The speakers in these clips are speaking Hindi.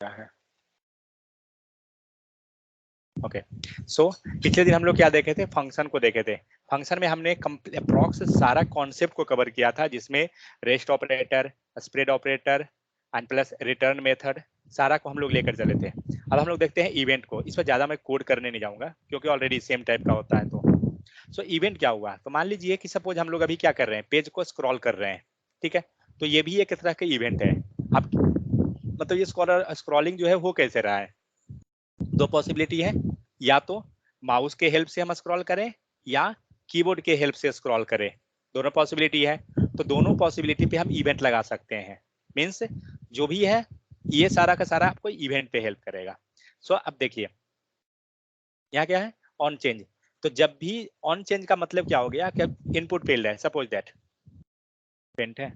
क्या है। ओके सो पिछले दिन हम लोग क्या देखे थे, फंक्शन को देखे थे। फंक्शन में हमने अप्रॉक्स सारा कॉन्सेप्ट को कवर किया था, जिसमें rest operator, spread operator and plus return method, सारा को हम लोग लेकर चले थे। अब हम लोग देखते हैं इवेंट को। इस पर ज्यादा मैं कोड करने नहीं जाऊंगा क्योंकि ऑलरेडी सेम टाइप का होता है। तो इवेंट क्या हुआ, तो मान लीजिए कि सपोज हम लोग अभी क्या कर रहे हैं, पेज को स्क्रॉल कर रहे हैं, ठीक है। तो ये भी एक तरह का इवेंट है। अब मतलब ये स्क्रॉलिंग जो है वो कैसे रहा है, दो पॉसिबिलिटी है, या तो माउस के हेल्प से हम स्क्रॉल करें या कीबोर्ड के हेल्प से स्क्रॉल करें, दोनों पॉसिबिलिटी है। तो दोनों पॉसिबिलिटी पे हम इवेंट लगा सकते हैं। मीन्स जो भी है ये सारा का सारा आपको इवेंट पे हेल्प करेगा। सो अब देखिए यहाँ क्या है, ऑन चेंज। तो जब भी ऑन चेंज का मतलब क्या हो गया कि इनपुट फील्ड है, सपोज दैट इवेंट है।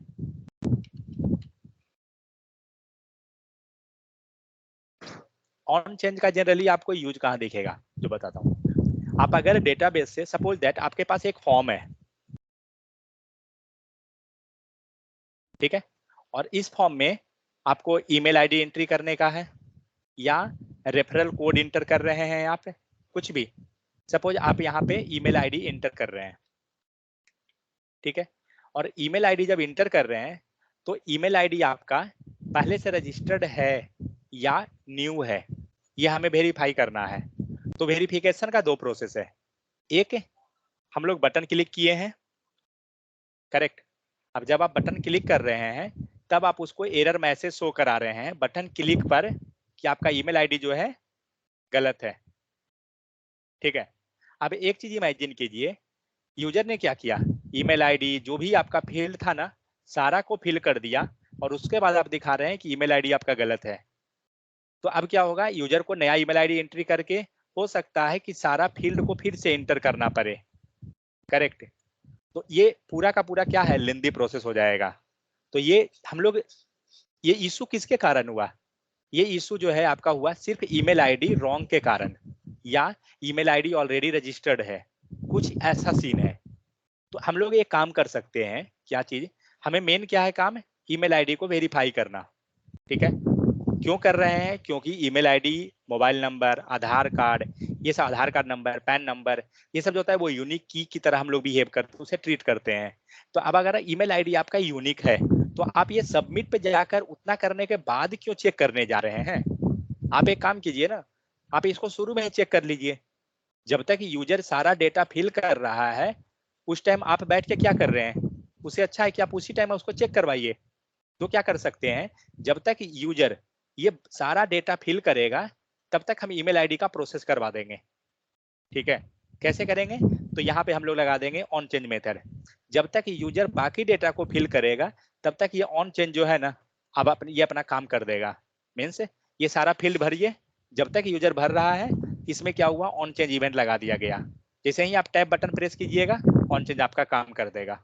ऑन चेंज का जनरली आपको यूज कहाँ दिखेगा, जो बताता हूँ। आप अगर डेटाबेस से सपोज दैट आपके पास एक फॉर्म है, ठीक है, और इस फॉर्म में आपको ईमेल आईडी एंट्री करने का है या रेफरल कोड इंटर कर रहे हैं यहाँ पे, कुछ भी। सपोज आप यहाँ पे ईमेल आईडी इंटर कर रहे हैं, ठीक है, और ईमेल आईडी जब इंटर कर रहे हैं तो ईमेल आईडी आपका पहले से रजिस्टर्ड है या न्यू है, ये हमें वेरीफाई करना है। तो वेरिफिकेशन का दो प्रोसेस है। एक, हम लोग बटन क्लिक किए हैं, करेक्ट। अब जब आप बटन क्लिक कर रहे हैं तब आप उसको एरर मैसेज शो करा रहे हैं बटन क्लिक पर कि आपका ईमेल आईडी जो है गलत है, ठीक है। अब एक चीज इमेजिन कीजिए, यूजर ने क्या किया, ईमेल आईडी जो भी आपका फील्ड था ना, सारा को फिल कर दिया, और उसके बाद आप दिखा रहे हैं कि ईमेल आईडी आपका गलत है। तो अब क्या होगा, यूजर को नया ईमेल आईडी एंट्री करके हो सकता है कि सारा फील्ड को फिर से एंटर करना पड़े, करेक्ट। तो ये पूरा का पूरा क्या है, लेंदी प्रोसेस हो जाएगा। तो ये हम लोग, ये इशू किसके कारण हुआ, ये इशू जो है आपका हुआ सिर्फ ईमेल आईडी रॉन्ग के कारण, या ईमेल आईडी ऑलरेडी रजिस्टर्ड है, कुछ ऐसा सीन है। तो हम लोग ये काम कर सकते हैं, क्या चीज, हमें मेन क्या है काम, ईमेल आईडी को वेरीफाई करना, ठीक है। क्यों कर रहे हैं, क्योंकि ईमेल आईडी, मोबाइल नंबर, आधार कार्ड, ये सब आधार कार्ड नंबर, पैन नंबर, ये सब जो होता है वो यूनिक की तरह हम लोग बिहेव करते हैं, उसे ट्रीट करते हैं। तो अब अगर ईमेल आईडी आपका यूनिक है तो आप ये सबमिट पे जाकर उतना करने के बाद क्यों चेक करने जा रहे हैं। आप एक काम कीजिए ना, आप इसको शुरू में ही चेक कर लीजिए। जब तक यूजर सारा डेटा फिल कर रहा है उस टाइम आप बैठ के क्या कर रहे हैं, उससे अच्छा है कि आप उसी टाइम उसको चेक करवाइए। तो क्या कर सकते हैं, जब तक यूजर ये सारा डेटा फिल करेगा तब तक हम ईमेल आईडी का प्रोसेस करवा देंगे, ठीक है। कैसे करेंगे, तो यहाँ पे हम लोग लगा देंगे ऑन चेंज मेथड। जब तक यूजर बाकी डेटा को फिल करेगा तब तक ये ऑन चेंज जो है ना, अब ये अपना काम कर देगा। मीन्स ये सारा फील्ड भरिए, जब तक यूजर भर रहा है इसमें क्या हुआ, ऑन चेंज इवेंट लगा दिया गया। जैसे ही आप टैब बटन प्रेस कीजिएगा ऑन चेंज आपका काम कर देगा।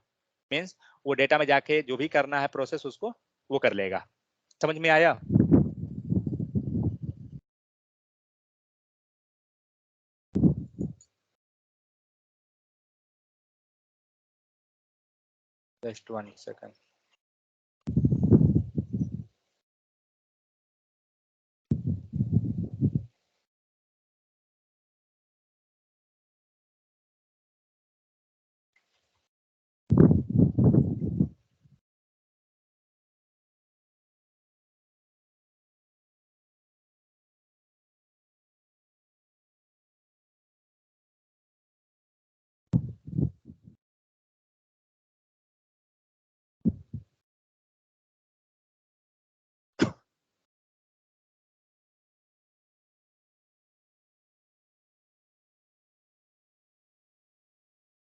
मीन्स वो डेटा में जाके जो भी करना है प्रोसेस उसको वो कर लेगा। समझ में आया। Just 1 second.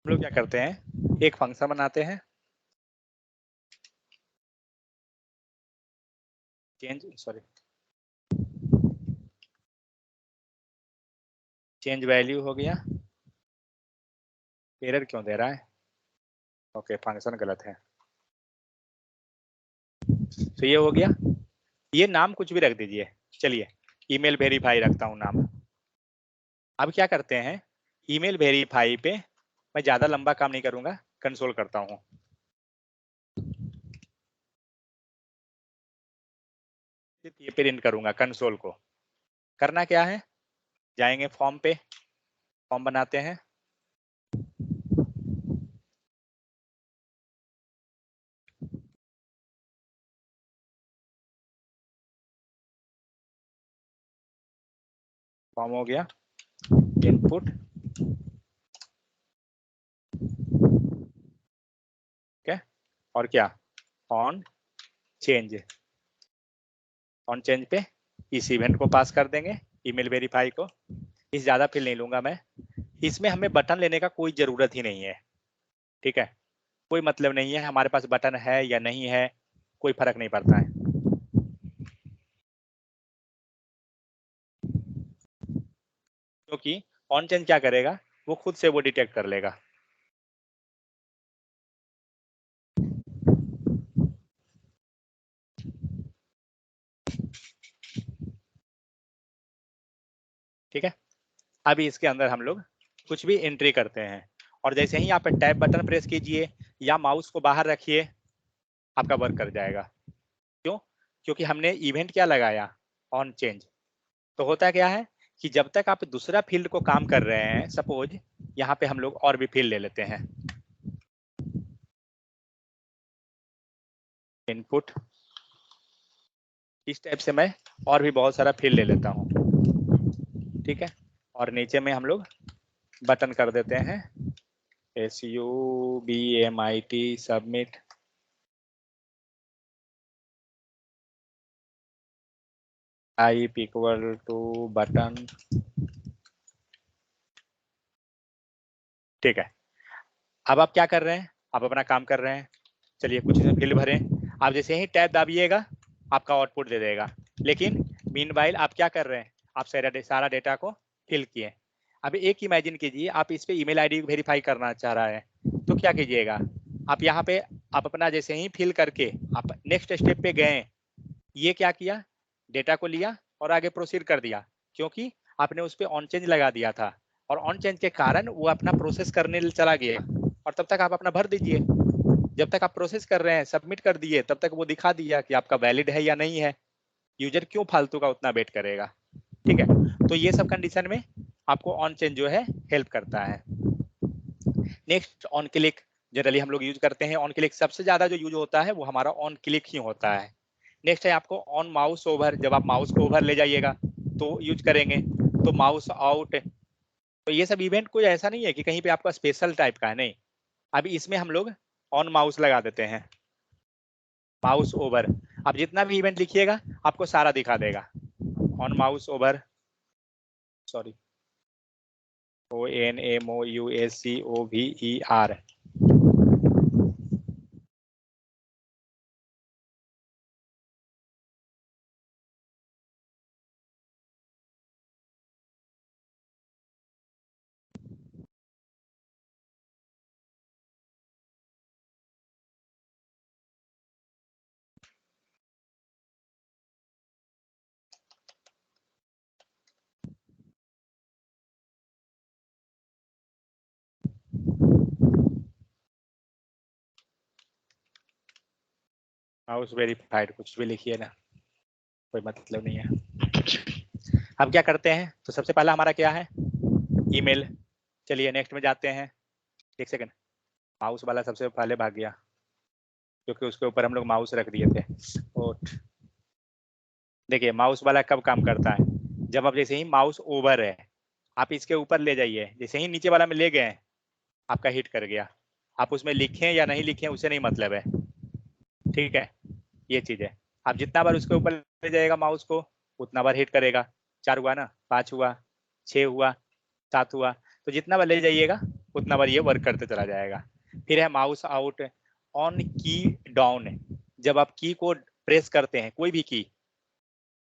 हम लोग क्या करते हैं, एक फंक्शन बनाते हैं, चेंज सॉरी चेंज वैल्यू हो गया, एरर क्यों दे रहा है, ओके फंक्शन गलत है। तो ये हो गया, ये नाम कुछ भी रख दीजिए, चलिए ईमेल वेरीफाई रखता हूँ नाम। अब क्या करते हैं, ईमेल वेरीफाई पे मैं ज्यादा लंबा काम नहीं करूंगा, कंसोल करता हूँ। सिर्फ ये प्रिंट करूंगा कंसोल को। करना क्या है, जाएंगे फॉर्म पे, फॉर्म बनाते हैं, फॉर्म हो गया, इनपुट, ठीक है, और क्या, ऑन चेंज, ऑन चेंज पे इस इवेंट को पास कर देंगे, ईमेल वेरीफाई को। इस ज्यादा फिल नहीं लूंगा मैं, इसमें हमें बटन लेने का कोई जरूरत ही नहीं है, ठीक है, कोई मतलब नहीं है हमारे पास बटन है या नहीं है, कोई फर्क नहीं पड़ता है, क्योंकि ऑन चेंज क्या करेगा, वो खुद से वो डिटेक्ट कर लेगा। ठीक है, अभी इसके अंदर हम लोग कुछ भी एंट्री करते हैं, और जैसे ही आप टैब बटन प्रेस कीजिए या माउस को बाहर रखिए, आपका वर्क कर जाएगा। क्यों, क्योंकि हमने इवेंट क्या लगाया, ऑन चेंज। तो होता क्या है कि जब तक आप दूसरा फील्ड को काम कर रहे हैं, सपोज यहाँ पे हम लोग और भी फील्ड ले लेते हैं, इनपुट, इस टाइप से मैं और भी बहुत सारा फील्ड ले लेता हूँ, ठीक है, और नीचे में हम लोग बटन कर देते हैं SUBMIT submit, type equal to button, ठीक है। अब आप क्या कर रहे हैं, आप अपना काम कर रहे हैं, चलिए कुछ इसमें फील्ड भरें, आप जैसे ही टैब दाबिएगा आपका आउटपुट दे देगा, लेकिन मीनवाइल आप क्या कर रहे हैं, आप सारा डेटा को फिल किए। अब एक इमेजिन कीजिए आप इस पे ईमेल आईडी वेरीफाई करना चाह रहा है, तो क्या कीजिएगा, आप यहाँ पे आप अपना जैसे ही फिल करके आप नेक्स्ट स्टेप पे गए, ये क्या किया, डेटा को लिया और आगे प्रोसीड कर दिया, क्योंकि आपने उस पर ऑन चेंज लगा दिया था, और ऑन चेंज के कारण वो अपना प्रोसेस करने चला गया, और तब तक आप अपना भर दीजिए, जब तक आप प्रोसेस कर रहे हैं सबमिट कर दिए, तब तक वो दिखा दिया कि आपका वैलिड है या नहीं है, यूजर क्यों फालतू का उतना वेट करेगा, ठीक है। तो ये सब कंडीशन में आपको ऑन चेंज जो है हेल्प करता है। नेक्स्ट ऑन क्लिक, जनरली हम लोग यूज करते हैं, ऑन क्लिक सबसे ज्यादा जो यूज होता है वो हमारा ऑन क्लिक ही होता है। नेक्स्ट है आपको ऑन माउस ओवर, जब आप माउस को ओवर ले जाइएगा तो यूज करेंगे, तो माउस आउट, तो ये सब इवेंट कोई ऐसा नहीं है कि कहीं पे आपका स्पेशल टाइप का है, नहीं, अभी इसमें हम लोग ऑन माउस लगा देते हैं, माउस ओवर, आप जितना भी इवेंट लिखिएगा आपको सारा दिखा देगा, on mouse over, sorry ONMOUSCOVER, mouse verified, कुछ भी लिखिए ना, कोई मतलब नहीं है। अब क्या करते हैं, तो सबसे पहला हमारा क्या है, ईमेल, चलिए नेक्स्ट में जाते हैं, एक सेकंड, माउस वाला सबसे पहले भाग गया, क्योंकि उसके ऊपर हम लोग माउस रख दिए थे। और देखिए माउस वाला कब काम करता है, जब आप जैसे ही माउस ओवर है, आप इसके ऊपर ले जाइए, जैसे ही नीचे वाला में ले गए आपका हिट कर गया, आप उसमें लिखें या नहीं लिखें उससे नहीं मतलब है, ठीक है, ये चीज है। आप जितना बार उसके ऊपर ले जाएगा माउस को उतना बार हिट करेगा, 4 हुआ ना, 5 हुआ, 6 हुआ, 7 हुआ, तो जितना बार ले जाइएगा उतना बार ये वर्क करते चला जाएगा। फिर है माउस आउट, ऑन की डाउन, जब आप की को प्रेस करते हैं, कोई भी की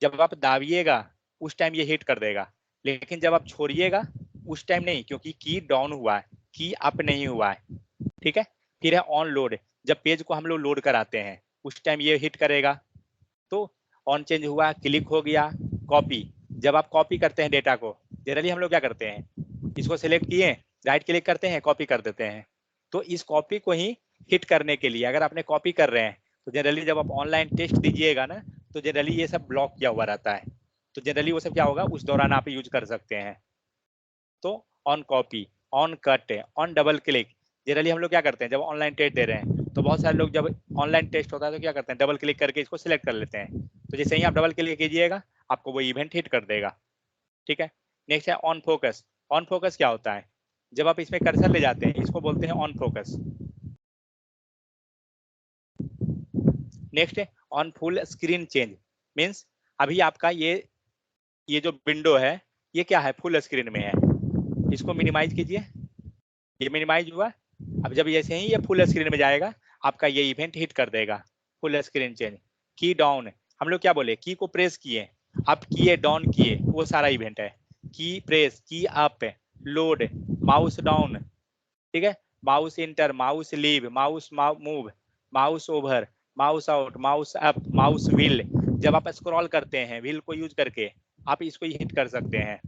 जब आप दाबिएगा उस टाइम ये हिट कर देगा, लेकिन जब आप छोड़िएगा उस टाइम नहीं, क्योंकि की डाउन हुआ है, की अप नहीं हुआ है, ठीक है। फिर है ऑन लोड, जब पेज को हम लोग लोड कराते हैं उस टाइम ये हिट करेगा, तो ऑन चेंज हुआ, क्लिक हो गया, कॉपी, जब आप कॉपी करते हैं डेटा को, जनरली हम लोग क्या करते हैं, इसको सिलेक्ट किए, राइट क्लिक करते हैं, कॉपी कर देते हैं, तो इस कॉपी को ही हिट करने के लिए, अगर आपने कॉपी कर रहे हैं तो जनरली जब आप ऑनलाइन टेस्ट दीजिएगा ना, तो जनरली ये सब ब्लॉक किया हुआ रहता है, तो जनरली वो सब क्या होगा उस दौरान आप यूज कर सकते हैं। तो on copy, on cut, on double click, generally हम लोग क्या करते हैं जब ऑनलाइन टेस्ट दे रहे हैं तो बहुत सारे लोग जब ऑनलाइन टेस्ट होता है तो क्या करते हैं डबल क्लिक करके इसको सिलेक्ट कर लेते हैं, तो जैसे ही आप डबल क्लिक कीजिएगा आपको वो इवेंट हिट कर देगा। ठीक है। नेक्स्ट है ऑन फोकस। ऑन फोकस क्या होता है, जब आप इसमें कर्सर ले जाते हैं इसको बोलते हैं ऑन फोकस। नेक्स्ट है on full screen change, means अभी आपका ये जो विंडो है ये क्या है फुल स्क्रीन में है, इसको मिनिमाइज कीजिए, ये मिनिमाइज हुआ। अब जब जैसे ही ये फुल स्क्रीन में जाएगा आपका ये इवेंट हिट कर देगा फुल स्क्रीन चेंज। की डाउन, हम लोग क्या बोले की को प्रेस किए, अप किए डाउन किए वो सारा इवेंट है। की प्रेस, की अप, लोड, माउस डाउन, ठीक है, mouse inter, mouse leave, mouse move, mouse over, mouse out, mouse up, mouse wheel, जब आप स्क्रॉल करते हैं व्हील को यूज करके आप इसको हिट कर सकते हैं।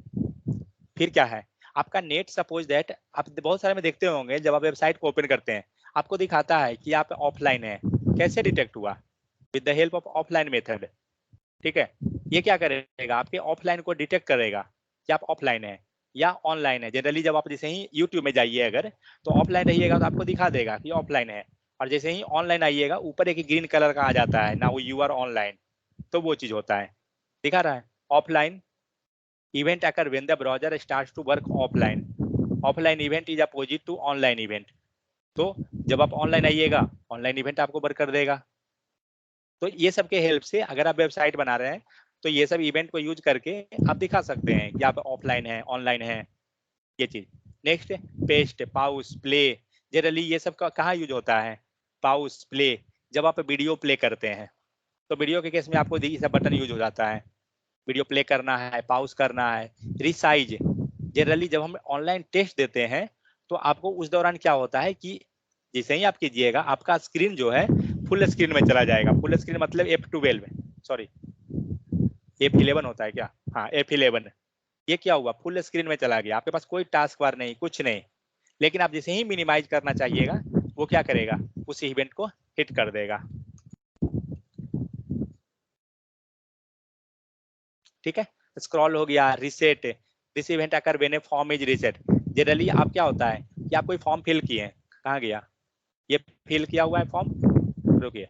फिर क्या है आपका नेट, सपोज दैट आप बहुत सारे में देखते होंगे जब आप वेबसाइट को ओपन करते हैं आपको दिखाता है कि आप ऑफलाइन है, कैसे डिटेक्ट हुआ, with the help of offline method. ठीक है, ये क्या करेगा आपके ऑफलाइन को डिटेक्ट करेगा कि आप ऑफलाइन है या ऑनलाइन है। जनरली जब आप जैसे ही यूट्यूब में जाइए अगर तो ऑफलाइन रहिएगा तो आपको दिखा देगा कि ऑफलाइन है, और जैसे ही ऑनलाइन आइएगा ऊपर एक ग्रीन कलर का आ जाता है ना, वो यू आर ऑनलाइन, तो वो चीज होता है, दिखा रहा है offline. Event occur when the browser starts to work offline. Offline event is opposite to online event. तो जब आप ऑनलाइन आइएगा ऑनलाइन इवेंट आपको वर्क कर देगा। तो ये सब के हेल्प से अगर आप वेबसाइट बना रहे हैं तो ये सब इवेंट को यूज करके आप दिखा सकते हैं कि आप ऑफलाइन है ऑनलाइन है, ये चीज। नेक्स्ट पेस्ट, पाउस, प्ले, जनरली ये सब का कहाँ यूज होता है, पाउस प्ले, जब आप वीडियो प्ले करते हैं तो वीडियो के केस में आपको ये सब बटन यूज हो जाता है, वीडियो प्ले करना है, पाउस करना है, रिसाइज। जनरली जब हम ऑनलाइन टेस्ट देते हैं तो आपको उस दौरान क्या होता है कि जैसे ही आप कीजिएगा आपका स्क्रीन जो है फुल स्क्रीन में चला जाएगा। फुल स्क्रीन मतलब F12, सॉरी F11 होता है क्या, हाँ F11। ये क्या हुआ फुल स्क्रीन में चला गया, आपके पास कोई टास्क बार नहीं कुछ नहीं। लेकिन आप जैसे ही मिनिमाइज करना चाहिएगा वो क्या करेगा उस इवेंट को हिट कर देगा। ठीक है, स्क्रॉल हो गया, reset, this event occur when A form is reset. Generally आप क्या होता है कि आप कोई फॉर्म फिल किए, कहाँ गया, ये फिल किया हुआ है फॉर्म, रुकिए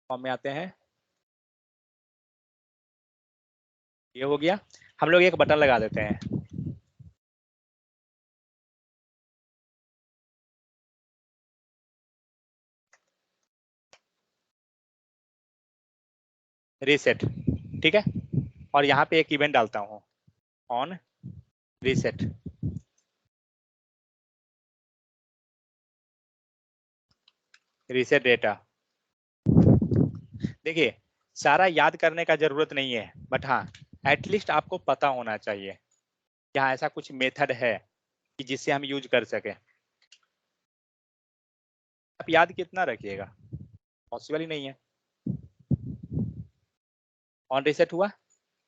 फॉर्म में आते हैं, ये हो गया। हम लोग एक बटन लगा देते हैं, रीसेट, ठीक है, और यहाँ पे एक इवेंट डालता हूँ ऑन रीसेट। रीसेट डेटा, देखिए सारा याद करने का जरूरत नहीं है, बट हाँ एटलीस्ट आपको पता होना चाहिए यहाँ ऐसा कुछ मेथड है कि जिससे हम यूज कर सके। आप याद कितना रखिएगा, पॉसिबल ही नहीं है। ऑन रीसेट हुआ,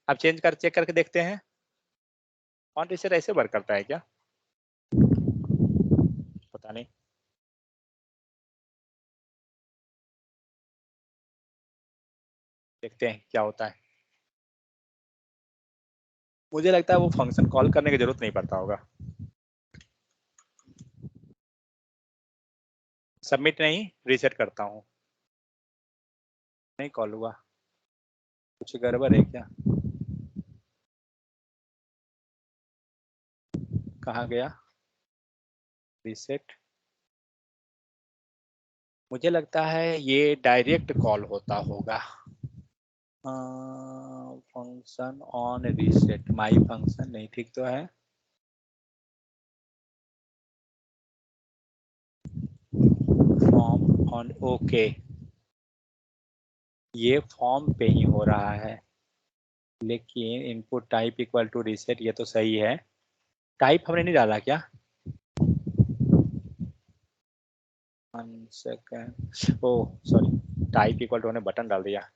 अब चेंज कर चेक करके देखते हैं ऑन रीसेट ऐसे वर्क करता है क्या, पता नहीं। देखते हैं क्या होता है, मुझे लगता है वो फंक्शन कॉल करने की जरूरत नहीं पड़ता होगा। सबमिट नहीं, रीसेट करता हूँ, नहीं कॉल हुआ, कुछ गड़बड़ है क्या, कहाँ गया रीसेट। मुझे लगता है ये डायरेक्ट कॉल होता होगा, function on reset, my function नहीं ठीक तो है, फॉर्म ऑन ओके, ये फॉर्म पे ही हो रहा है, लेकिन input type equal to reset ये तो सही है। टाइप हमने नहीं डाला क्या, 1 second, oh sorry, type equal to हमने बटन डाल दिया।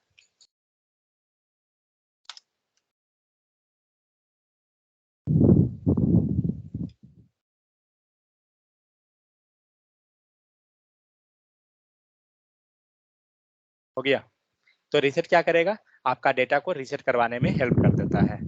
हो गया, तो रीसेट क्या करेगा, आपका डेटा को रीसेट करवाने में हेल्प कर देता है।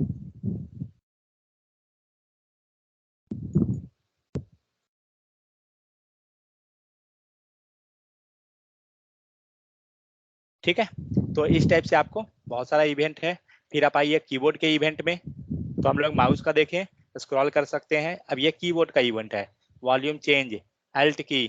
ठीक है, तो इस टाइप से आपको बहुत सारा इवेंट है। फिर आप आइए कीबोर्ड के इवेंट में, तो हम लोग माउस का देखें, स्क्रॉल कर सकते हैं। अब ये कीबोर्ड का इवेंट है, वॉल्यूम चेंज, अल्ट की,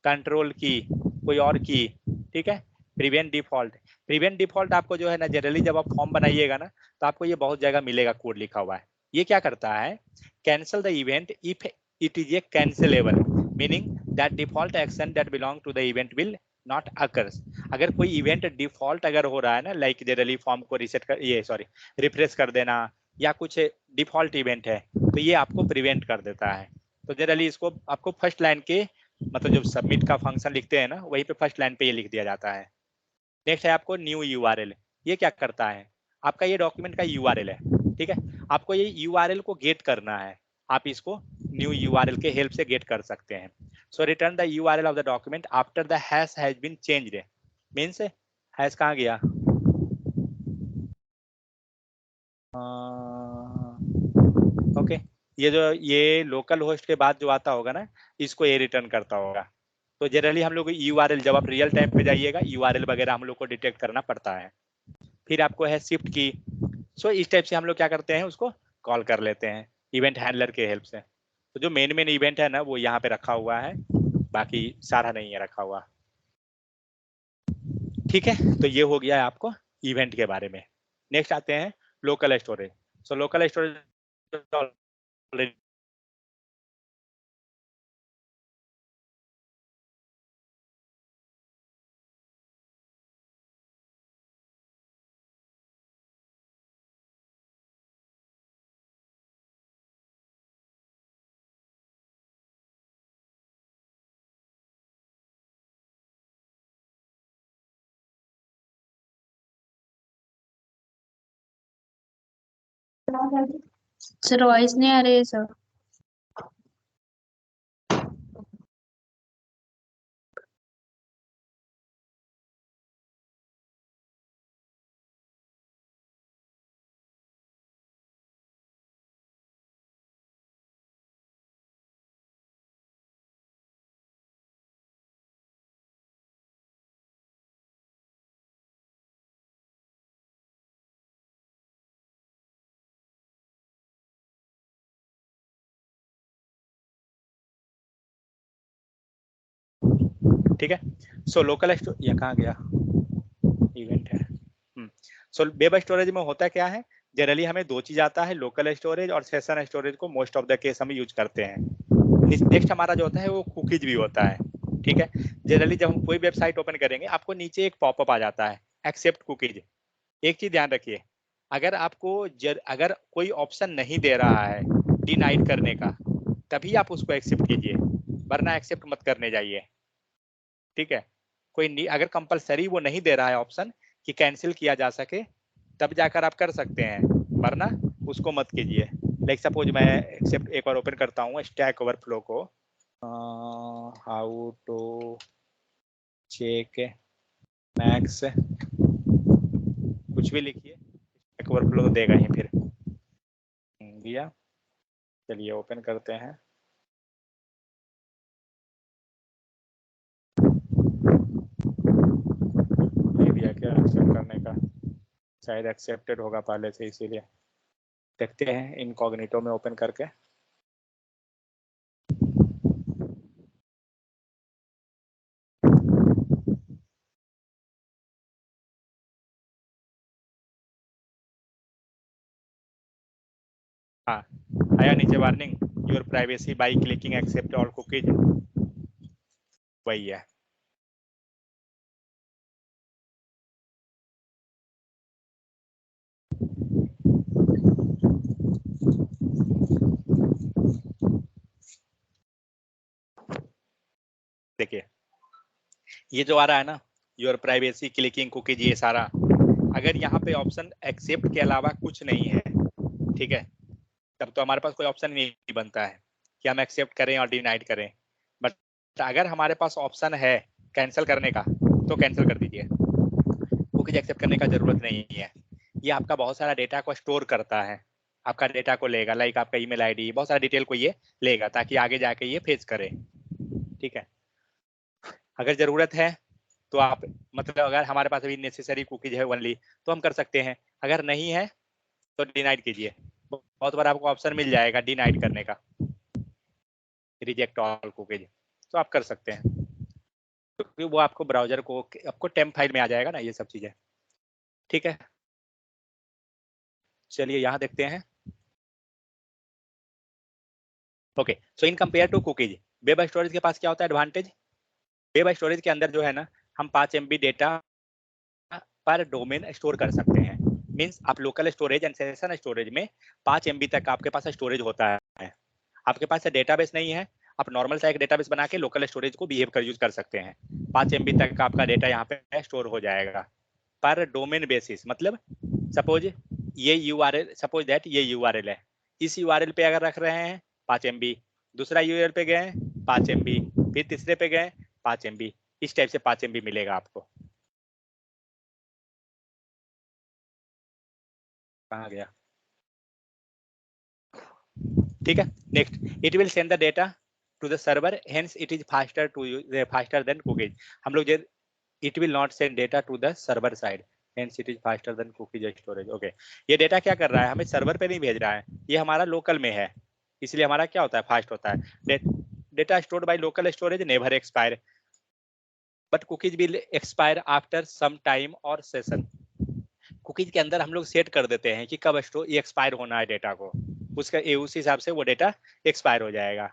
कंट्रोल की, कोई और की, ठीक है। प्रिवेंट डिफॉल्ट, प्रिवेंट डिफॉल्ट आपको जो है ना, जनरली जब आप फॉर्म बनाइएगा ना, तो आपको ये बहुत जगह मिलेगा, कोड लिखा हुआ है। ये क्या करता है, cancel the event if it is a cancelable, meaning that default action that belong to the event will not occurs. अगर कोई इवेंट डिफॉल्ट अगर हो रहा है ना, लाइक जनरली फॉर्म को रिसेट कर, ये सॉरी रिफ्रेश कर देना, या कुछ डिफॉल्ट इवेंट है, तो ये आपको प्रिवेंट कर देता है। तो जनरली इसको आपको फर्स्ट लाइन के, मतलब जब सबमिट का फंक्शन लिखते हैं ना, वहीं पे फर्स्ट लाइन पे ये लिख दिया जाता है। नेक्स्ट है आपको न्यू यूआरएल। ये क्या करता है, आपका ये डॉक्यूमेंट का यूआरएल है, ठीक है। आपको ये यूआरएल को गेट करना है, आप इसको न्यू यूआरएल के हेल्प से गेट कर सकते हैं। So return the URL of the document after the hash has been changed, means hash कहाँ गया, ओके। ये जो ये लोकल होस्ट के बाद जो आता होगा ना, इसको ये रिटर्न करता होगा। तो जनरली हम लोग यूआरएल, जब आप रियल टाइम पे जाइएगा, यूआरएल वगैरह हम लोग को डिटेक्ट करना पड़ता है। फिर आपको है शिफ्ट की। सो इस टाइप से हम लोग क्या करते हैं, उसको कॉल कर लेते हैं इवेंट हैंडलर के हेल्प से। तो जो मेन मेन इवेंट है ना, वो यहाँ पे रखा हुआ है, बाकी सारा नहीं है रखा हुआ। ठीक है, तो ये हो गया है आपको इवेंट के बारे में। नेक्स्ट आते हैं local storage. So local storage sir voice नहीं आ रही है सर। ठीक है। सो लोकल ये कहाँ गया, इवेंट है। सो वेब स्टोरेज में होता क्या है, जनरली हमें दो चीज आता है, लोकल स्टोरेज और सेशन स्टोरेज को मोस्ट ऑफ द केस हम यूज करते हैं। नेक्स्ट हमारा जो होता है वो कुकीज भी होता है, ठीक है। जनरली जब हम कोई वेबसाइट ओपन करेंगे, आपको नीचे एक पॉपअप आ जाता है, एक्सेप्ट कुकीज। एक चीज ध्यान रखिए, अगर आपको अगर कोई ऑप्शन नहीं दे रहा है डिनाइड करने का, तभी आप उसको एक्सेप्ट कीजिए, वरना एक्सेप्ट मत करने जाइए। ठीक है, कोई अगर कंपलसरी वो नहीं दे रहा है ऑप्शन कि कैंसिल किया जा सके, तब जाकर आप कर सकते हैं, वरना उसको मत कीजिए। लाइक सपोज मैं एक्सेप्ट एक बार ओपन करता हूँ स्टैक ओवरफ्लो को, हाउ टू चेक मैक्स, कुछ भी लिखिए, स्टैक ओवरफ्लो तो देगा ही फिर। दिया, चलिए ओपन करते हैं। ये दिया क्या एक्सेप्ट करने का, शायद एक्सेप्टेड होगा पहले से, इसीलिए देखते हैं इनकॉग्निटो में ओपन करके। हाँ, आया नीचे warning your privacy by clicking accept all cookies, वही है। देखिए ये जो आ रहा है ना, योर प्राइवेसी क्लिकिंग कुकीज, ये सारा, अगर यहाँ पे ऑप्शन एक्सेप्ट के अलावा कुछ नहीं है, ठीक है, तब तो हमारे पास कोई ऑप्शन नहीं बनता है कि हम एक्सेप्ट करें और डिनाइड करें। बट अगर हमारे पास ऑप्शन है कैंसिल करने का, तो कैंसिल कर दीजिए। कुकीज एक्सेप्ट करने का जरूरत नहीं है। ये आपका बहुत सारा डेटा को स्टोर करता है, आपका डेटा को लेगा, लाइक आपका ईमेल आईडी, बहुत सारा डिटेल को ये लेगा ताकि आगे जाके ये फेच करे। ठीक है, अगर जरूरत है तो आप, मतलब अगर हमारे पास अभी नेसेसरी कुकीज है ओनली तो हम कर सकते हैं, अगर नहीं है तो डिनाइड कीजिए। बहुत बार आपको ऑप्शन मिल जाएगा डिनाइड करने का, रिजेक्ट ऑल कुकीज, तो आप कर सकते हैं, क्योंकि वो आपको ब्राउजर को आपको टेम्प फाइल में आ जाएगा ना ये सब चीजें। ठीक है, चलिए यहाँ देखते हैं। Okay, so in compare to cookies, web storage के पास क्या होता है एडवांटेज? वेब स्टोरेज के अंदर जो है ना, हम 5 MB डेटा पर डोमेन स्टोर कर सकते हैं। मींस आप local storage and session storage में 5 MB तक आपके पास स्टोरेज होता है। आपके पास डेटाबेस नहीं है, आप नॉर्मल सा एक डेटाबेस बना के लोकल स्टोरेज को बिहेव कर यूज कर सकते हैं। 5 MB तक आपका डेटा यहाँ पे स्टोर हो जाएगा पर डोमेन बेसिस। मतलब सपोज ये यूआरएल, सपोज दैट ये यूआरएल है, इस यूआरएल पे अगर रख रहे हैं 5 MB, दूसरा यूआरएल पे गए 5 MB, फिर तीसरे पे गए 5 MB, इस टाइप से 5 MB मिलेगा आपको। कहाँ गया? ठीक है, next, it will send the data to the server, hence it is faster to faster than cookies. हम लोग it will not send data to the server side, hence it is faster than cookies storage. Okay, ये डेटा क्या कर रहा है, हमें सर्वर पे नहीं भेज रहा है, ये हमारा लोकल में है, इसलिए हमारा क्या होता है, फास्ट होता है। Data stored by local storage never expire, but cookies will expire after some time और सेशन। कुकीज के अंदर हम लोग सेट कर देते हैं कि कब एक्सपायर होना है डेटा को, उसका उस हिसाब से वो डेटा एक्सपायर हो जाएगा।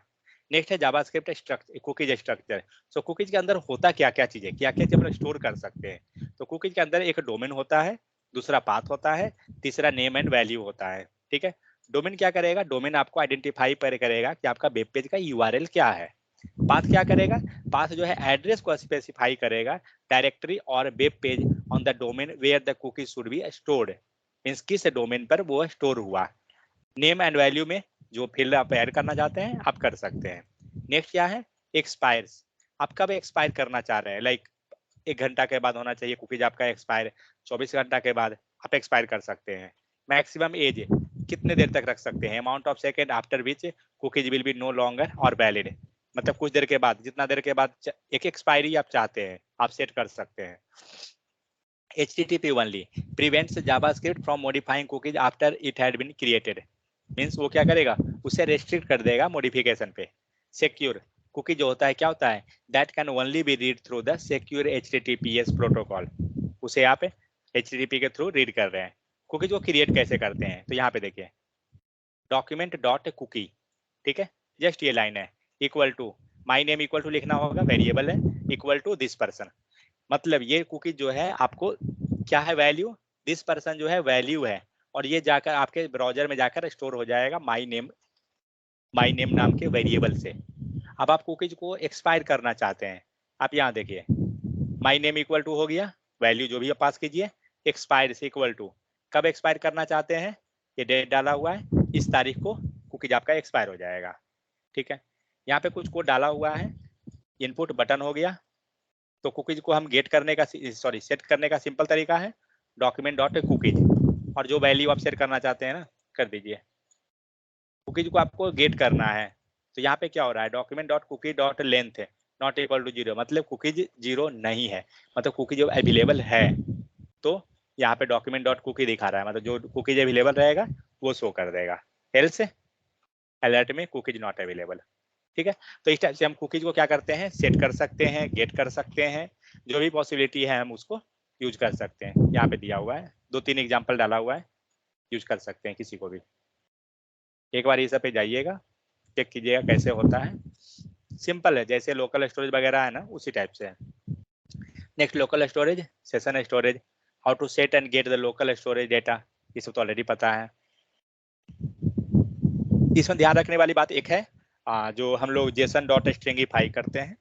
नेक्स्ट है जावास्क्रिप्ट स्ट्रक्चर, कुकीज स्ट्रक्चर। सो कुकीज के अंदर होता क्या क्या चीजें, क्या क्या चीजें स्टोर कर सकते हैं। तो कुकीज के अंदर एक डोमेन होता है, दूसरा पाथ होता है, तीसरा नेम एंड वैल्यू होता है। ठीक है, डोमेन क्या करेगा, डोमेन आपको आइडेंटिफाई करेगा कि आपका वेब पेज का यूआरएल क्या है। पाथ क्या करेगा, पाथ जो है एड्रेस को स्पेसिफाई करेगा, डायरेक्टरी और web page on the domain where the cookie should be stored, means किस डोमेन पर वो स्टोर हुआ। नेम एंड वैल्यू में जो फील्ड आप ऐड करना चाहते हैं आप कर सकते हैं। नेक्स्ट क्या है, एक्सपायर्स, आप कब एक्सपायर करना चाह रहे हैं, लाइक 1 घंटा के बाद होना चाहिए कुकीज आपका एक्सपायर, 24 घंटा के बाद आप एक्सपायर कर सकते हैं। मैक्सिमम एज कितने देर तक रख सकते हैं, amount of second after which cookies will be no longer और वैलिड, मतलब कुछ देर के बाद, जितना देर के बाद एक एक्सपायरी आप चाहते हैं आप सेट कर सकते हैं। HTTP only prevents JavaScript from modifying cookies after it had been created, means वो क्या करेगा, उसे रेस्ट्रिक्ट कर देगा मॉडिफिकेशन पे। सिक्योर कुकी जो होता है क्या होता है, that can only be read through the secure HTTPS protocol, उसे आप HTTP के थ्रू रीड कर रहे हैं। कुकी को क्रिएट कैसे करते हैं, तो यहाँ पे देखिए डॉक्यूमेंट डॉट कुकी, ठीक है, जस्ट ये लाइन है, equal to my name, equal to लिखना होगा, वेरिएबल है, इक्वल टू दिस पर्सन, मतलब ये कुकी जो है आपको क्या है, वैल्यू, दिस पर्सन जो है वैल्यू है, और ये जाकर आपके ब्राउजर में जाकर स्टोर हो जाएगा माई नेम नाम के वेरिएबल से। अब आप कुकीज को एक्सपायर करना चाहते हैं, आप यहाँ देखिए माई नेम इक्वल टू हो गया, वैल्यू जो भी आप पास कीजिए, एक्सपायर से इक्वल टू, कब एक्सपायर करना चाहते हैं, ये डेट डाला हुआ है, इस तारीख को कुकीज आपका एक्सपायर हो जाएगा। ठीक है, यहाँ पे कुछ कोड डाला हुआ है, इनपुट बटन हो गया, तो कुकीज को हम गेट करने का सेट करने का सिंपल तरीका है डॉक्यूमेंट डॉट कुकीज, और जो वैल्यू आप सेट करना चाहते हैं ना कर दीजिए। कुकीज को आपको गेट करना है, तो यहाँ पे क्या हो रहा है, document dot cookie dot length है नॉट इक्वल टू 0, मतलब कुकीज 0 नहीं है, मतलब कुकी जो अवेलेबल है, तो यहाँ पे डॉक्यूमेंट डॉट कुकी दिखा रहा है, मतलब जो कुकीज अवेलेबल रहेगा वो शो कर देगा, एल्स अलर्ट में कुकीज नॉट अवेलेबल। ठीक है, तो इस टाइप से हम कुकीज को क्या करते हैं, सेट कर सकते हैं, गेट कर सकते हैं, जो भी पॉसिबिलिटी है हम उसको यूज कर सकते हैं। यहाँ पे दिया हुआ है 2-3 एग्जांपल डाला हुआ है, यूज कर सकते हैं किसी को भी। एक बार ये सब पे जाइएगा, चेक कीजिएगा कैसे होता है, सिंपल है, जैसे लोकल स्टोरेज वगैरह है ना उसी टाइप से है। Next local storage, session storage, how to set and get the local storage data, ये सब तो ऑलरेडी पता है। इसमें ध्यान रखने वाली बात एक है, जो हम लोग जेसन डॉट स्ट्रिंगिफाई करते हैं,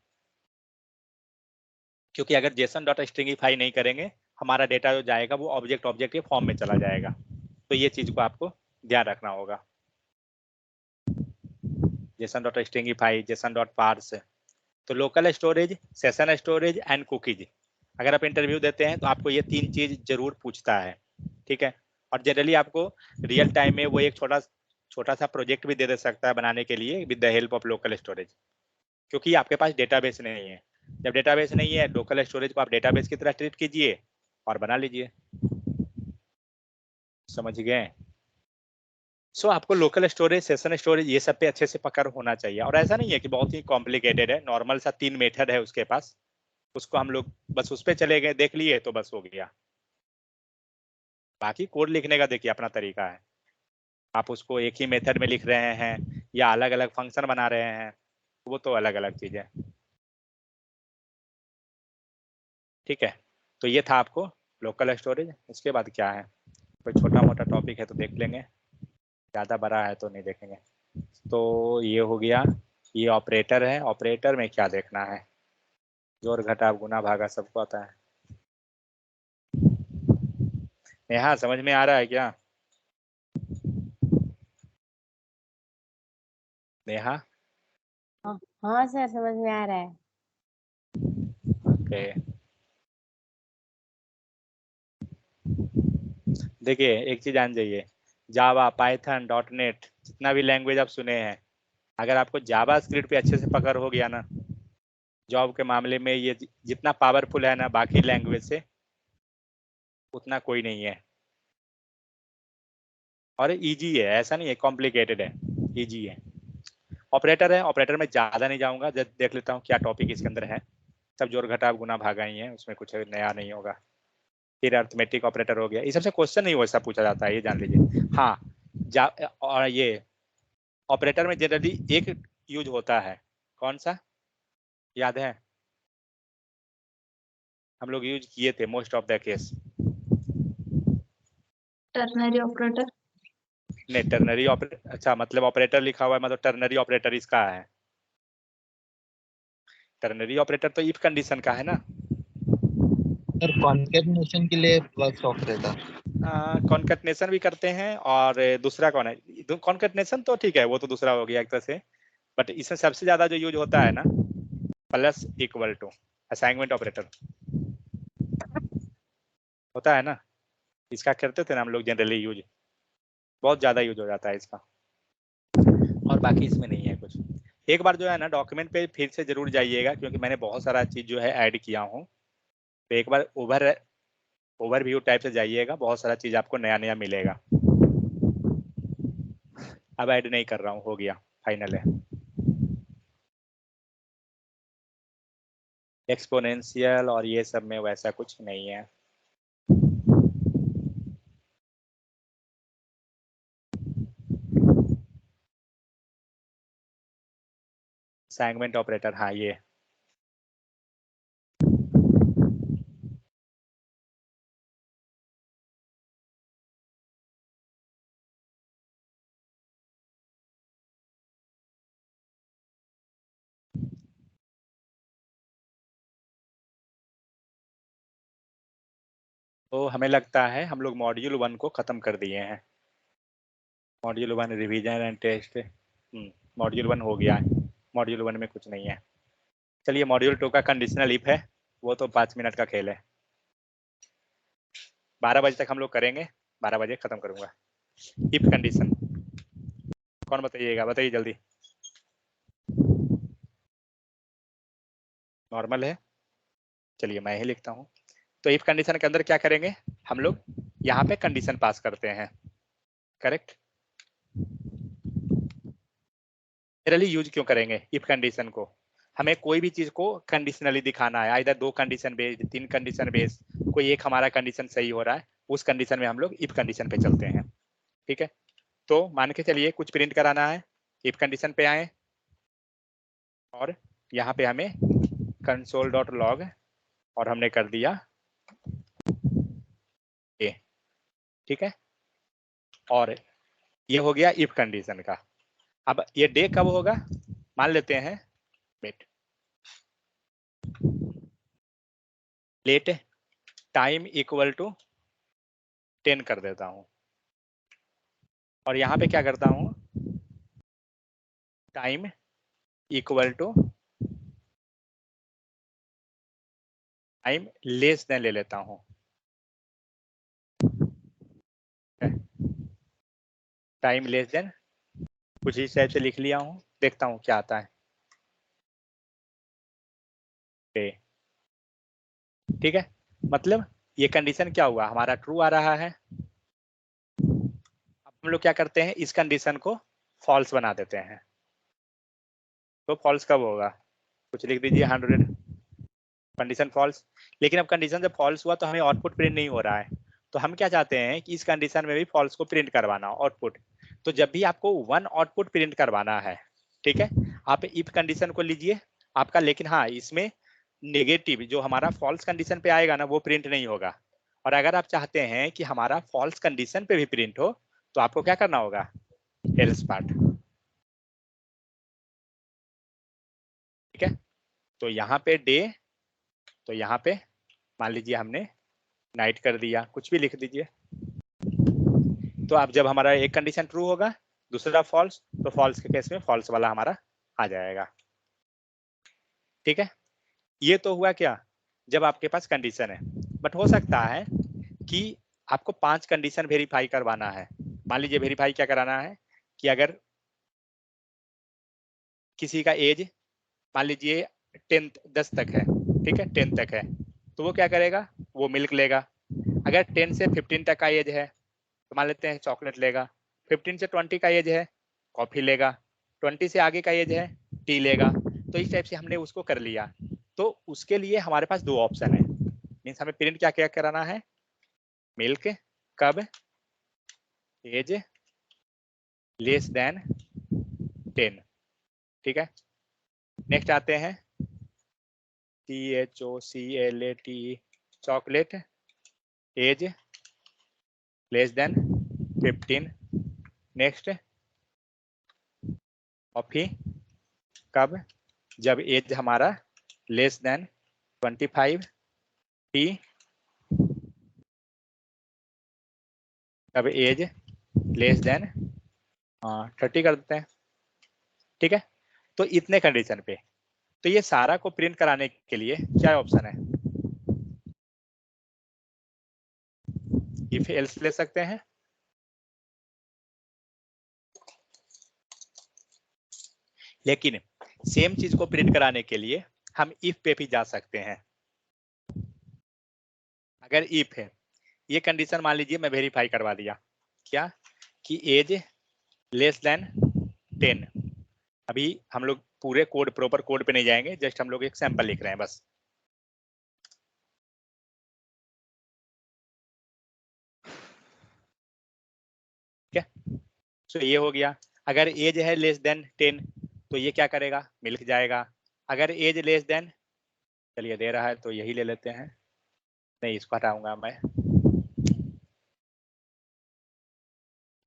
क्योंकि अगर जेसन डॉट स्ट्रिंगिफाई नहीं करेंगे हमारा डेटा जो जाएगा वो ऑब्जेक्ट के फॉर्म में चला जाएगा, तो ये चीज को आपको ध्यान रखना होगा। JSON dot stringify, JSON dot parse, तो local storage, session storage and cookies, अगर आप इंटरव्यू देते हैं तो आपको ये 3 चीज जरूर पूछता है, ठीक है। और जनरली आपको रियल टाइम में वो एक छोटा छोटा सा प्रोजेक्ट भी दे सकता है बनाने के लिए with the help of local storage, क्योंकि आपके पास डेटाबेस नहीं है। जब डेटाबेस नहीं है, लोकल स्टोरेज को आप डेटाबेस की तरह ट्रीट कीजिए और बना लीजिए। समझ गए? सो आपको लोकल स्टोरेज, सेशन स्टोरेज, ये सब पे अच्छे से पकड़ होना चाहिए। और ऐसा नहीं है कि बहुत ही कॉम्प्लिकेटेड है, नॉर्मल सा 3 मेथड है उसके पास, उसको हम लोग बस उस पर चले गए, देख लिए तो बस हो गया। बाकी कोड लिखने का देखिए अपना तरीका है, आप उसको एक ही मेथड में लिख रहे हैं या अलग अलग फंक्शन बना रहे हैं, वो तो अलग अलग चीज है। ठीक है, तो ये था आपको लोकल स्टोरेज। इसके बाद क्या है, कोई छोटा मोटा टॉपिक है तो देख लेंगे, ज़्यादा बड़ा है तो नहीं देखेंगे। तो ये हो गया, ये ऑपरेटर है। ऑपरेटर में क्या देखना है, जोड़ घटाव गुना भागा सबको आता है। नेहा समझ में आ रहा है क्या? नेहा? हाँ हाँ सर, समझ में आ रहा है। ओके, देखिए एक चीज जान जाइए, जावा, पाइथन, डॉट नेट, जितना भी लैंग्वेज आप सुने हैं, अगर आपको जावा स्क्रिप्ट पे अच्छे से पकड़ हो गया ना, जॉब के मामले में ये जितना पावरफुल है ना बाकी लैंग्वेज से, उतना कोई नहीं है। और इजी है, ऐसा नहीं है कॉम्प्लिकेटेड है, इजी है। ऑपरेटर है, ऑपरेटर में ज़्यादा नहीं जाऊंगा, जब देख लेता हूँ क्या टॉपिक इसके अंदर है। सब जोड़ घटाव गुना भागा ही है, उसमें कुछ नया नहीं होगा। फिर अर्थमेटिक ऑपरेटर हो गया, ये सबसे क्वेश्चन नहीं वैसा पूछा जाता है, ये जान लीजिए। हाँ, और ये ऑपरेटर में जनरली एक यूज होता है, कौन सा याद है? हम लोग यूज किए थे most of the case. Ternary operator. नहीं, टर्नरी ऑपरेटर, अच्छा मतलब ऑपरेटर लिखा हुआ है मतलब टर्नरी ऑपरेटर इसका है। टर्नरी ऑपरेटर तो इफ कंडीशन का है ना। सर कॉन्केटनेशन के लिए प्लस ऑपरेटर। कॉन्केटनेशन भी करते हैं, और दूसरा कौन है? कॉन्केटनेशन तो ठीक है, वो तो दूसरा हो गया एक तरह से, बट इसमें सबसे ज्यादा जो यूज होता है ना, plus equal to assignment operator होता है ना, इसका करते थे ना हम लोग जनरली यूज, बहुत ज्यादा यूज हो जाता है इसका। और बाकी इसमें नहीं है कुछ। एक बार जो है ना डॉक्यूमेंट पे फिर से जरूर जाइएगा, क्योंकि मैंने बहुत सारा चीज जो है ऐड किया हूँ, तो एक बार ओवरव्यू टाइप से जाइएगा, बहुत सारा चीज आपको नया नया मिलेगा। अब ऐड नहीं कर रहा हूँ, हो गया, फाइनल है। एक्सपोनेंशियल और ये सब में वैसा कुछ नहीं है। सेगमेंट ऑपरेटर, हाँ ये तो हमें लगता है हम लोग मॉड्यूल 1 को खत्म कर दिए हैं। Module 1 revision and test, module 1 हो गया है, मॉड्यूल 1 में कुछ नहीं है। चलिए मॉड्यूल 2 का कंडीशनल इफ है, वो तो 5 मिनट का खेल है, 12 बजे तक हम लोग करेंगे, 12 बजे खत्म करूंगा। इफ कंडीशन कौन बताइएगा, बताइए जल्दी। नॉर्मल है, चलिए मैं ही लिखता हूँ। तो इफ कंडीशन के अंदर क्या करेंगे हम लोग, यहाँ पे कंडीशन पास करते हैं, करेक्ट। जनरली यूज क्यों करेंगे इफ कंडीशन को, हमें कोई भी चीज को कंडीशनली दिखाना है, इधर 2 कंडीशन बेस्ड, 3 कंडीशन बेस्ड, कोई एक हमारा कंडीशन सही हो रहा है, उस कंडीशन में हम लोग इफ कंडीशन पे चलते हैं। ठीक है, तो मान के चलिए कुछ प्रिंट कराना है, इफ कंडीशन पे आए और यहाँ पे हमें console.log और हमने कर दिया ए, ठीक है। और ये हो गया इफ कंडीशन का। अब ये डे कब होगा, मान लेते हैं wait, let time equal to 10 कर देता हूँ, और यहाँ पे क्या करता हूँ, time equal to time less than ले लेता हूं, टाइम लेस देन कुछ इस टाइप से लिख लिया हूं, देखता हूं क्या आता है। ठीक है, मतलब ये कंडीशन क्या हुआ, हमारा ट्रू आ रहा है। अब हम लोग क्या करते हैं, इस कंडीशन को फॉल्स बना देते हैं। तो फॉल्स कब होगा, कुछ लिख दीजिए 100, कंडीशन फॉल्स। लेकिन अब कंडीशन जब फॉल्स हुआ तो हमें आउटपुट प्रिंट नहीं हो रहा है, तो हम क्या चाहते हैं कि इस कंडीशन में भी फॉल्स को प्रिंट करवाना आउटपुट। तो जब भी आपको 1 आउटपुट प्रिंट करवाना है, ठीक है, आप इफ कंडीशन को लीजिए आपका, लेकिन हाँ इसमें नेगेटिव जो हमारा फॉल्स कंडीशन पे आएगा ना वो प्रिंट नहीं होगा। और अगर आप चाहते हैं कि हमारा फॉल्स कंडीशन पे भी प्रिंट हो तो आपको क्या करना होगा, एल्स पार्ट। ठीक है, तो यहाँ पे डे, तो यहाँ पे मान लीजिए हमने नाइट कर दिया, कुछ भी लिख दीजिए। तो अब जब हमारा एक कंडीशन ट्रू होगा दूसरा फॉल्स, तो फॉल्स के केस में फॉल्स वाला हमारा आ जाएगा। ठीक है, ये तो हुआ क्या, जब आपके पास कंडीशन है। बट हो सकता है कि आपको 5 कंडीशन वेरीफाई करवाना है। मान लीजिए वेरीफाई क्या कराना है कि अगर किसी का एज मान लीजिए 10 तक है, ठीक है 10 तक है, तो वो क्या करेगा, वो मिल्क लेगा। अगर 10 से 15 तक का एज है तो मान लेते हैं चॉकलेट लेगा। 15 से 20 का एज है कॉफी लेगा। 20 से आगे का एज है टी लेगा। तो इस टाइप से हमने उसको कर लिया। तो उसके लिए हमारे पास 2 ऑप्शन है, मीन्स हमें प्रिंट क्या क्या कराना है, मिल्क कब, एज लेस देन 10। ठीक है, नेक्स्ट आते हैं CHOCLAT chocolate, age less than 15। Next coffee कब, जब एज हमारा लेस देन 25। टी कब एज लेस देन 30 कर देते हैं। ठीक है, तो इतने कंडीशन पे, तो ये सारा को प्रिंट कराने के लिए क्या ऑप्शन है, इफ एल्स ले सकते हैं, लेकिन सेम चीज को प्रिंट कराने के लिए हम इफ पे भी जा सकते हैं। अगर इफ है, ये कंडीशन मान लीजिए मैं वेरीफाई करवा दिया क्या कि एज लेस देन 10। अभी हम लोग पूरे कोड प्रॉपर कोड पे नहीं जाएंगे, जस्ट हम लोग एक सैंपल लिख रहे हैं बस। ठीक है, तो ये हो गया। अगर एज है लेस देन 10 तो ये क्या करेगा, मिल्क जाएगा। अगर एज लेस देन, चलिए दे रहा है तो यही ले लेते हैं, नहीं इसको हटाऊंगा मैं।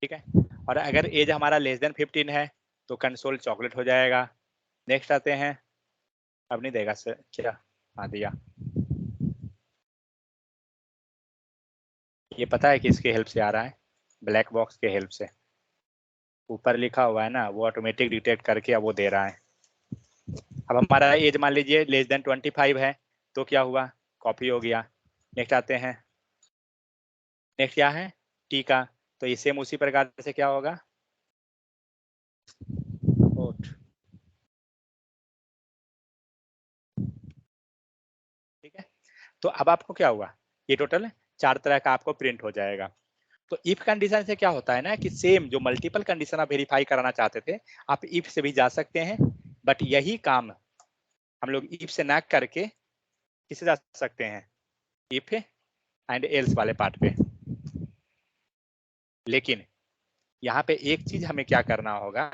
ठीक है, और अगर एज हमारा लेस देन 15 है तो कंसोल चॉकलेट हो जाएगा। नेक्स्ट आते हैं, अब नहीं देगा सर क्या, हाँ दिया। ये पता है किसके हेल्प से आ रहा है, ब्लैक बॉक्स के हेल्प से। ऊपर लिखा हुआ है ना वो ऑटोमेटिक डिटेक्ट करके अब वो दे रहा है। अब हमारा एज मान लीजिए लेस देन 25 है तो क्या हुआ, कॉपी हो गया। नेक्स्ट आते हैं, नेक्स्ट क्या है, टी का, तो ये सेम उसी प्रकार से क्या होगा, ओट। ठीक है, तो अब आपको क्या हुआ, ये टोटल 4 तरह का आपको प्रिंट हो जाएगा। तो इफ कंडीशन से क्या होता है ना कि सेम जो मल्टीपल कंडीशन आप वेरीफाई कराना चाहते थे आप इफ से भी जा सकते हैं, बट यही काम हम लोग इफ से ना करके किसे जा सकते हैं, इफ एंड एल्स वाले पार्ट पे। लेकिन यहाँ पे एक चीज हमें क्या करना होगा,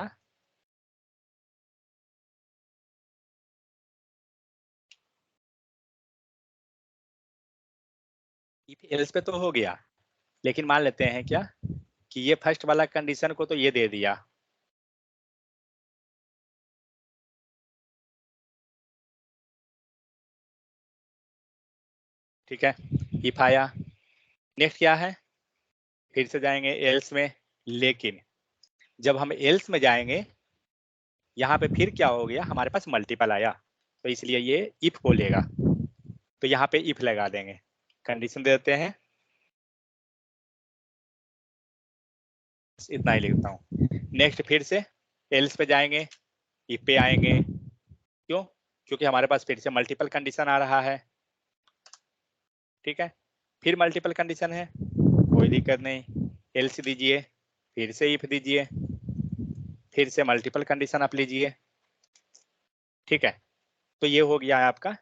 इफ एल्स पे तो हो गया, लेकिन मान लेते हैं क्या कि ये फर्स्ट वाला कंडीशन को तो ये दे दिया। ठीक है, इफ आया, नेक्स्ट क्या है, फिर से जाएंगे एल्स में। लेकिन जब हम एल्स में जाएंगे यहाँ पे फिर क्या हो गया, हमारे पास मल्टीपल आया, तो इसलिए ये इफ बोलेगा। तो यहाँ पे इफ लगा देंगे, कंडीशन दे देते हैं, इतना ही लिखता हूँ। नेक्स्ट फिर से एल्स पे जाएंगे, इफ पे आएंगे, क्यों? क्योंकि हमारे पास फिर से मल्टीपल कंडीशन आ रहा है, ठीक है। फिर मल्टीपल कंडीशन है, कोई दिक्कत नहीं, एल्स दीजिए, फिर से इफ दीजिए, फिर से मल्टीपल कंडीशन आप लीजिए, ठीक है। तो ये हो गया है आपका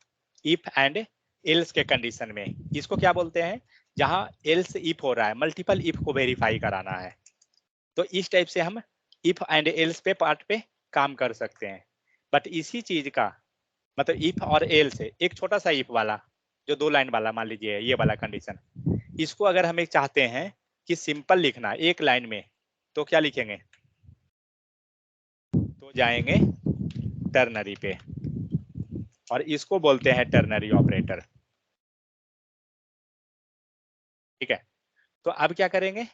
इफ एंड एल्स के कंडीशन में। इसको क्या बोलते हैं? जहां एल्स इफ हो रहा है, मल्टीपल इफ को वेरीफाई कराना है, तो इस टाइप से हम इफ एंड एल्स पे पार्ट पे काम कर सकते हैं। बट इसी चीज का मतलब इफ और एल्स है, एक छोटा सा इफ वाला जो 2 लाइन वाला, मान लीजिए ये वाला कंडीशन, इसको अगर हम एक चाहते हैं कि सिंपल लिखना एक लाइन में, तो क्या लिखेंगे? तो जाएंगे टर्नरी पे, और इसको बोलते हैं टर्नरी ऑपरेटर, ठीक है। तो अब क्या करेंगे,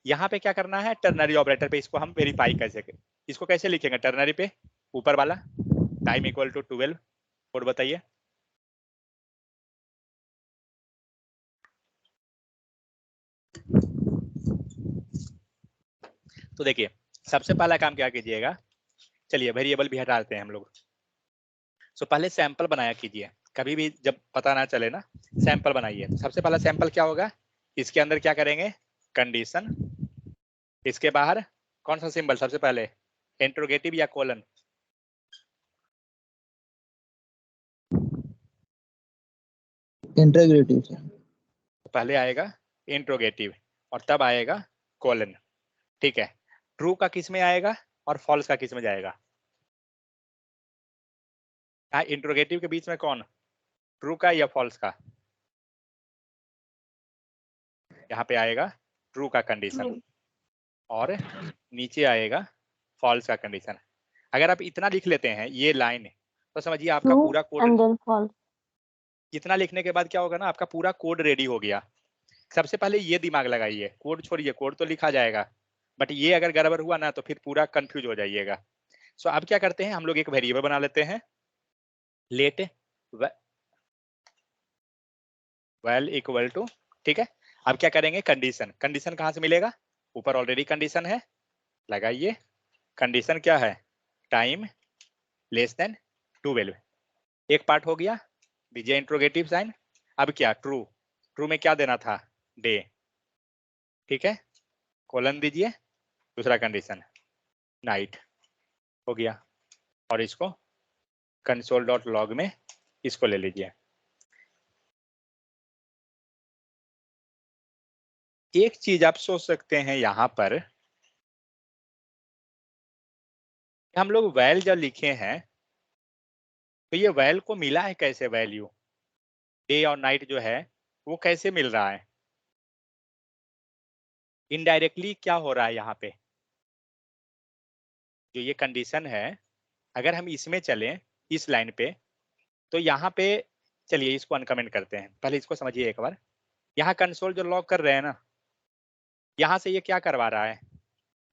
यहाँ पे क्या करना है, टर्नरी ऑपरेटर पे इसको हम वेरीफाई कैसे, इसको कैसे लिखेंगे टर्नरी पे? ऊपर वाला टाइम इक्वल टू 12, कोड बताइए। तो देखिए सबसे पहला काम क्या कीजिएगा, चलिए वेरिएबल भी हटा देते हैं हम लोग। सो पहले सैंपल बनाया कीजिए, कभी भी जब पता ना चले ना, सैंपल बनाइए। सबसे पहला सैंपल क्या होगा, इसके अंदर क्या करेंगे, कंडीशन, इसके बाहर कौन सा सिंबल सबसे पहले, इंट्रोगेटिव या कोलन? इंटीग्रेटिव से। पहले आएगा इंट्रोगेटिव और तब आएगा कोलन, ठीक है। ट्रू का किस में आएगा और फॉल्स का किस में जाएगा? इंट्रोगेटिव के बीच में कौन, ट्रू का या फॉल्स का? यहाँ पे आएगा ट्रू का कंडीशन और नीचे आएगा फॉल्स का कंडीशन। अगर आप इतना लिख लेते हैं ये लाइन, तो समझिए आपका ट्रू पूरा कोड, एंड देन फॉल्स। इतना लिखने के बाद क्या होगा ना, आपका पूरा कोड रेडी हो गया। सबसे पहले ये दिमाग लगाइए, कोड छोड़िए, कोड तो लिखा जाएगा, बट ये अगर गड़बड़ हुआ ना तो फिर पूरा कंफ्यूज हो जाइएगा। सो अब क्या करते हैं, हम लोग एक वेरिएबल बना लेते हैं, लेट वेल इक्वल टू, ठीक है। अब क्या करेंगे, कंडीशन, कंडीशन कहाँ से मिलेगा, ऊपर ऑलरेडी कंडीशन है, लगाइए। कंडीशन क्या है, टाइम लेस देन 12, एक पार्ट हो गया, दीजिए इंट्रोगेटिव साइन। अब क्या, ट्रू, ट्रू में क्या देना था, डे, ठीक है। कोलन दीजिए, दूसरा कंडीशन नाइट, हो गया। और इसको कंसोल डॉट लॉग में इसको ले लीजिए। एक चीज आप सोच सकते हैं यहाँ पर, हम लोग वैल जब लिखे हैं तो ये वैल को मिला है कैसे, वैल्यू डे और नाइट जो है वो कैसे मिल रहा है, इनडायरेक्टली क्या हो रहा है यहाँ पे, जो ये कंडीशन है, अगर हम इसमें चलें इस लाइन पे, तो यहाँ पे चलिए इसको अनकमेंट करते हैं, पहले इसको समझिए एक बार। यहाँ कंसोल जो लॉग कर रहे हैं ना, यहाँ से ये क्या करवा रहा है,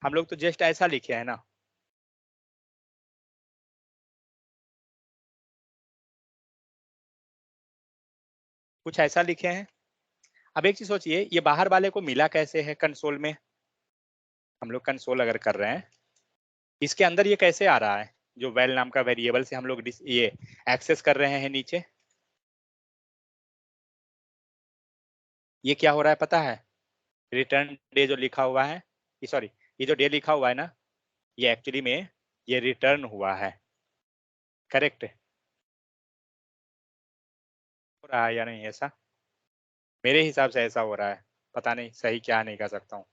हम लोग तो जस्ट ऐसा लिखे हैं ना, कुछ ऐसा लिखे हैं। अब एक चीज सोचिए, ये बाहर वाले को मिला कैसे है कंसोल में, हम लोग कंसोल अगर कर रहे हैं, इसके अंदर ये कैसे आ रहा है, जो वेल नाम का वेरिएबल से हम लोग ये एक्सेस कर रहे हैं नीचे, ये क्या हो रहा है पता है, रिटर्न डे जो लिखा हुआ है, सॉरी, ये जो डे लिखा हुआ है ना, ये एक्चुअली में ये रिटर्न हुआ है, करेक्ट हो रहा है या नहीं ऐसा? मेरे हिसाब से ऐसा हो रहा है, पता नहीं सही क्या, नहीं कर सकता हूँ,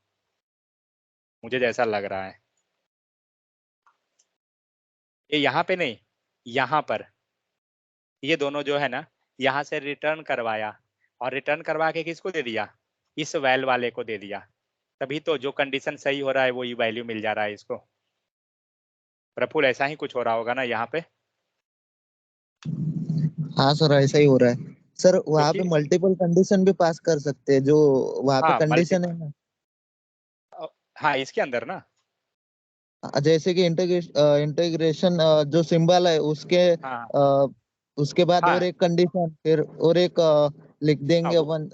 मुझे जैसा लग रहा है। ये यहाँ पे नहीं, यहाँ पर ये दोनों जो है ना, यहाँ से रिटर्न करवाया, और रिटर्न करवा के किसको दे दिया, इस वैल वाले को दे दिया, तभी तो जो कंडीशन सही हो रहा है वही वैल्यू मिल जा रहा है इसको। प्रफुल ऐसा ही कुछ हो रहा होगा ना यहाँ पे, हाँ सर, ऐसा ही हो रहा है सर। वहाँ पे क्योंकि मल्टीपल कंडीशन भी पास कर सकते हैं, जो वहाँ पे हाँ कंडीशन है ना। हाँ इसके अंदर ना, जैसे कि इंटीग्रेशन जो सिंबल है उसके हाँ उसके बाद हाँ और एक कंडीशन, फिर और एक लिख देंगे हाँ, अपन,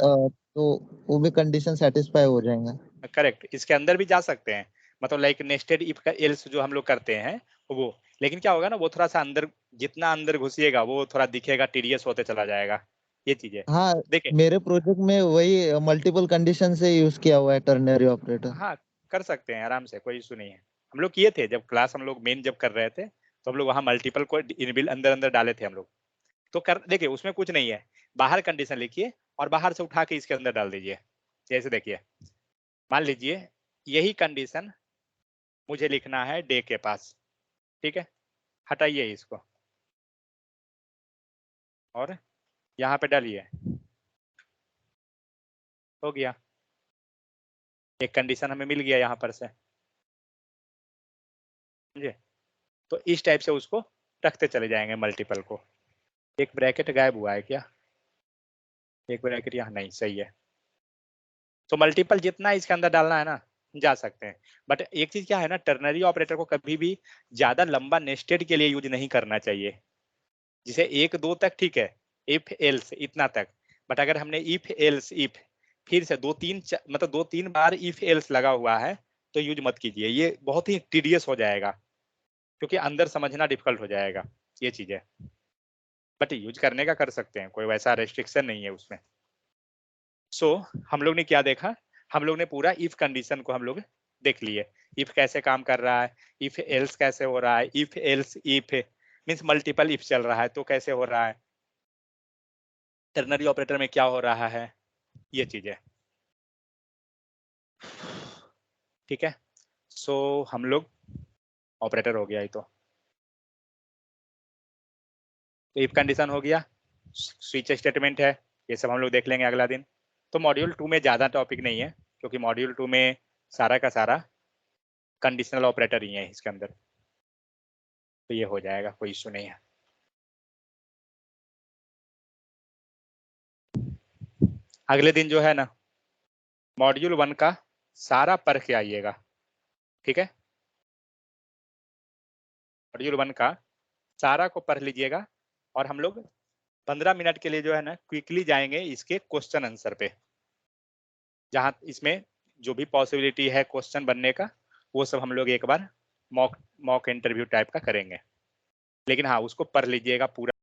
तो वो भी कंडीशन सेटिस्फाई हो जाएंगे। करेक्ट, इसके अंदर भी जा सकते हैं, मतलब लाइक नेस्टेड इफ का एल्स जो हम लोग करते हैं वो, लेकिन क्या होगा ना, वो थोड़ा सा अंदर, जितना अंदर घुसिएगा वो थोड़ा दिखेगा, टीडीएस होते चला जाएगा, ये चीज है। हाँ, देखिए, मेरे प्रोजेक्ट में वही मल्टीपल कंडीशन से यूज किया हुआ है टर्नरी ऑपरेटर। हाँ कर सकते हैं आराम से, कोई इशू नहीं है। हम लोग किए थे जब क्लास हम लोग मेन जब कर रहे थे, तो हम लोग वहाँ मल्टीपल को इनबिल्ट अंदर अंदर डाले थे हम लोग। तो कर देखिए, उसमें कुछ नहीं है, बाहर कंडीशन लिखिए और बाहर से उठा के इसके अंदर डाल दीजिए। जैसे देखिए, मान लीजिए यही कंडीशन मुझे लिखना है डे के पास, ठीक है, हटाइए इसको और यहाँ पे डालिए, हो गया, एक कंडीशन हमें मिल गया यहाँ पर से, समझे। तो इस टाइप से उसको रखते चले जाएंगे मल्टीपल को। एक ब्रैकेट गायब हुआ है क्या, एक ब्रैकेट यहाँ नहीं, सही है। तो मल्टीपल जितना इसके अंदर डालना है ना, जा सकते हैं। बट एक चीज क्या है ना, टर्नरी ऑपरेटर को कभी भी ज्यादा लंबा नेस्टेड के लिए यूज नहीं करना चाहिए। जिसे एक दो तक ठीक है, इफ एल्स इतना तक, बट अगर हमने इफ एल्स इफ फिर से दो तीन मतलब दो तीन बार इफ एल्स लगा हुआ है, तो यूज मत कीजिए, ये बहुत ही टीडियस हो जाएगा, क्योंकि अंदर समझना डिफिकल्ट हो जाएगा, ये चीज है। बट यूज करने का कर सकते हैं, कोई वैसा रेस्ट्रिक्शन नहीं है उसमें। सो हम लोग ने क्या देखा, हम लोग ने पूरा इफ कंडीशन को हम लोग देख लिए, इफ कैसे काम कर रहा है, इफ एल्स कैसे हो रहा है, if else if means multiple if चल रहा है तो कैसे हो रहा है, टर्नरी ऑपरेटर में क्या हो रहा है, ये चीज है, ठीक है। सो हम लोग ऑपरेटर हो गया ये तो इफ कंडीशन हो गया, स्विच स्टेटमेंट है, ये सब हम लोग देख लेंगे अगला दिन। तो मॉड्यूल 2 में ज्यादा टॉपिक नहीं है, क्योंकि मॉड्यूल 2 में सारा का सारा कंडीशनल ऑपरेटर ही है इसके अंदर, तो ये हो जाएगा, कोई इशू नहीं है। अगले दिन जो है ना, मॉड्यूल 1 का सारा पढ़ के आइएगा, ठीक है। मॉड्यूल 1 का सारा को पढ़ लीजिएगा, और हम लोग 15 मिनट के लिए जो है ना क्विकली जाएंगे इसके क्वेश्चन आंसर पे, जहां इसमें जो भी पॉसिबिलिटी है क्वेश्चन बनने का, वो सब हम लोग एक बार मॉक मॉक इंटरव्यू टाइप का करेंगे। लेकिन हाँ, उसको पढ़ लीजिएगा पूरा।